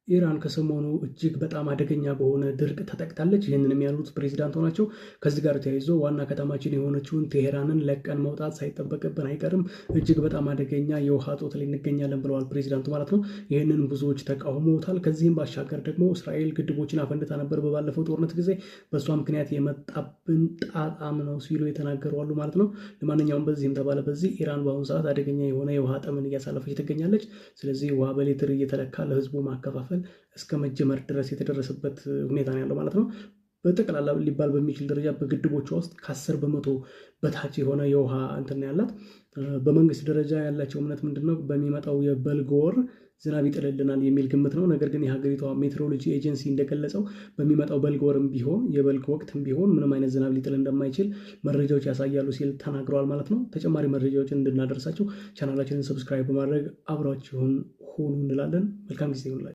ኢራን ከሰሞኑ እጅግ በጣም አደገኛ በሆነ ድርቅ ተጠቅታለች። ይህንንም ያሉት ፕሬዚዳንት ናቸው። ከዚህ ጋር ተያይዞ ዋና ከተማችን የሆነችውን ቴሄራንን ለቀን መውጣት ሳይጠበቅብን አይቀርም፣ እጅግ በጣም አደገኛ የውሃ እጦት ላይ እንገኛለን ብለዋል ፕሬዚዳንቱ ማለት ነው። ይህንን ብዙዎች ተቃውመውታል። ከዚህም ባሻገር ደግሞ እስራኤል ግድቦችን አፈንድታ ነበር በባለፈው ጦርነት ጊዜ፣ በእሷ ምክንያት የመጣብን ጣጣም ነው ሲሉ የተናገሩ አሉ ማለት ነው። ለማንኛውም በዚህም ተባለ በዚህ ኢራን በአሁኑ ሰዓት አደገኛ የሆነ የውሃ ጠምን እያሳለፈች ትገኛለች። ስለዚህ ውሃ በሌትር እየተለካ ለህዝቡ ማከፋፈል እስከ መጀመር ድረስ የተደረሰበት ሁኔታ ነው ያለው ማለት ነው። በጠቅላላ ሊባል በሚችል ደረጃ በግድቦቿ ውስጥ ከ10 በመቶ በታች የሆነ የውሃ እንትን ያላት። በመንግስት ደረጃ ያላቸው እምነት ምንድነው? በሚመጣው የበልግ ወር ዝናብ ይጥልልናል የሚል ግምት ነው። ነገር ግን የሀገሪቷ ሜትሮሎጂ ኤጀንሲ እንደገለጸው በሚመጣው በልግ ወርም ቢሆን የበልግ ወቅትም ቢሆን ምንም አይነት ዝናብ ሊጥል እንደማይችል መረጃዎች ያሳያሉ ሲል ተናግረዋል ማለት ነው። ተጨማሪ መረጃዎችን እንድናደርሳቸው ቻናላችንን ሰብስክራይብ በማድረግ አብራችሁን ሁኑ እንላለን። መልካም ጊዜ ይሁንላችሁ።